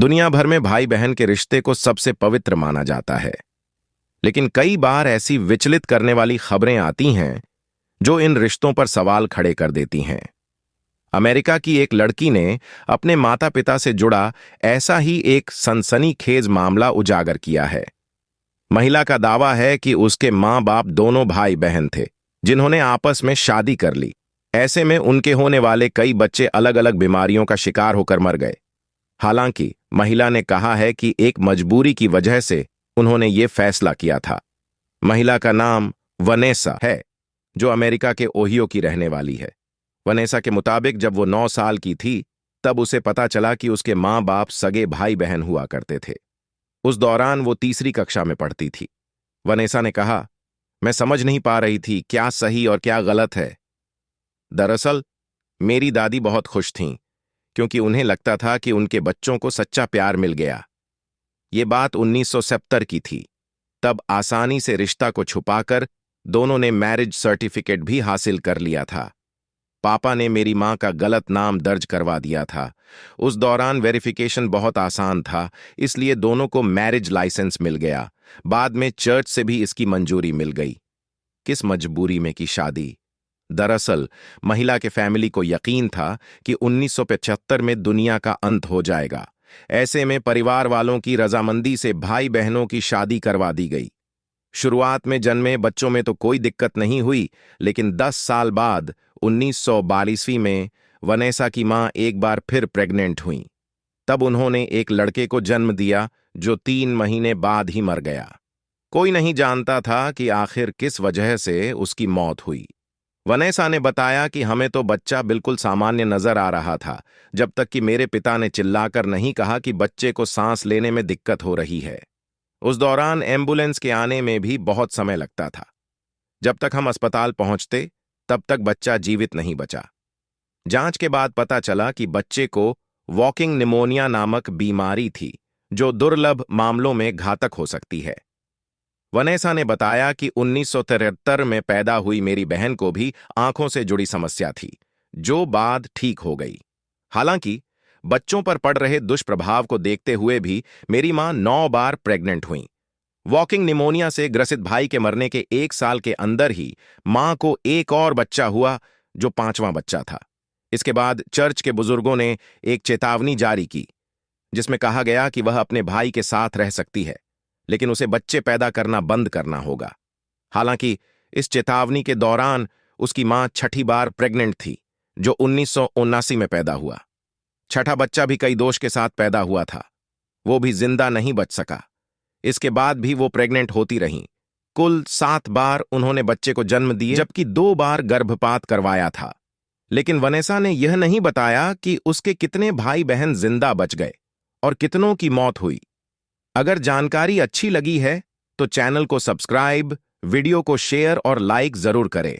दुनिया भर में भाई बहन के रिश्ते को सबसे पवित्र माना जाता है, लेकिन कई बार ऐसी विचलित करने वाली खबरें आती हैं जो इन रिश्तों पर सवाल खड़े कर देती हैं। अमेरिका की एक लड़की ने अपने माता पिता से जुड़ा ऐसा ही एक सनसनीखेज मामला उजागर किया है। महिला का दावा है कि उसके मां बाप दोनों भाई बहन थे जिन्होंने आपस में शादी कर ली। ऐसे में उनके होने वाले कई बच्चे अलग अलग बीमारियों का शिकार होकर मर गए। हालांकि महिला ने कहा है कि एक मजबूरी की वजह से उन्होंने ये फैसला किया था। महिला का नाम वनेसा है, जो अमेरिका के ओहियो की रहने वाली है। वनेसा के मुताबिक जब वो 9 साल की थी तब उसे पता चला कि उसके मां बाप सगे भाई बहन हुआ करते थे। उस दौरान वो तीसरी कक्षा में पढ़ती थी। वनेसा ने कहा, मैं समझ नहीं पा रही थी क्या सही और क्या गलत है। दरअसल मेरी दादी बहुत खुश थीं क्योंकि उन्हें लगता था कि उनके बच्चों को सच्चा प्यार मिल गया। ये बात 1970 की थी। तब आसानी से रिश्ता को छुपाकर दोनों ने मैरिज सर्टिफिकेट भी हासिल कर लिया था। पापा ने मेरी मां का गलत नाम दर्ज करवा दिया था। उस दौरान वेरिफिकेशन बहुत आसान था, इसलिए दोनों को मैरिज लाइसेंस मिल गया। बाद में चर्च से भी इसकी मंजूरी मिल गई। किस मजबूरी में की शादी। दरअसल महिला के फैमिली को यकीन था कि 1975 में दुनिया का अंत हो जाएगा। ऐसे में परिवार वालों की रजामंदी से भाई बहनों की शादी करवा दी गई। शुरुआत में जन्मे बच्चों में तो कोई दिक्कत नहीं हुई, लेकिन 10 साल बाद 1942 में वनेसा की मां एक बार फिर प्रेग्नेंट हुई। तब उन्होंने एक लड़के को जन्म दिया जो 3 महीने बाद ही मर गया। कोई नहीं जानता था कि आखिर किस वजह से उसकी मौत हुई। वनेसा ने बताया कि हमें तो बच्चा बिल्कुल सामान्य नजर आ रहा था, जब तक कि मेरे पिता ने चिल्लाकर नहीं कहा कि बच्चे को सांस लेने में दिक्कत हो रही है। उस दौरान एम्बुलेंस के आने में भी बहुत समय लगता था। जब तक हम अस्पताल पहुंचते तब तक बच्चा जीवित नहीं बचा। जांच के बाद पता चला कि बच्चे को वॉकिंग निमोनिया नामक बीमारी थी, जो दुर्लभ मामलों में घातक हो सकती है। वनेसा ने बताया कि 1973 में पैदा हुई मेरी बहन को भी आंखों से जुड़ी समस्या थी, जो बाद ठीक हो गई। हालांकि बच्चों पर पड़ रहे दुष्प्रभाव को देखते हुए भी मेरी मां 9 बार प्रेग्नेंट हुई। वॉकिंग निमोनिया से ग्रसित भाई के मरने के 1 साल के अंदर ही मां को एक और बच्चा हुआ, जो 5वां बच्चा था। इसके बाद चर्च के बुजुर्गों ने एक चेतावनी जारी की, जिसमें कहा गया कि वह अपने भाई के साथ रह सकती है, लेकिन उसे बच्चे पैदा करना बंद करना होगा। हालांकि इस चेतावनी के दौरान उसकी मां 6ठी बार प्रेग्नेंट थी, जो 1979 में पैदा हुआ। 6ठा बच्चा भी कई दोष के साथ पैदा हुआ था। वो भी जिंदा नहीं बच सका। इसके बाद भी वो प्रेग्नेंट होती रहीं। कुल 7 बार उन्होंने बच्चे को जन्म दिए, जबकि 2 बार गर्भपात करवाया था। लेकिन वनेसा ने यह नहीं बताया कि उसके कितने भाई बहन जिंदा बच गए और कितनों की मौत हुई। अगर जानकारी अच्छी लगी है तो चैनल को सब्सक्राइब, वीडियो को शेयर और लाइक जरूर करें।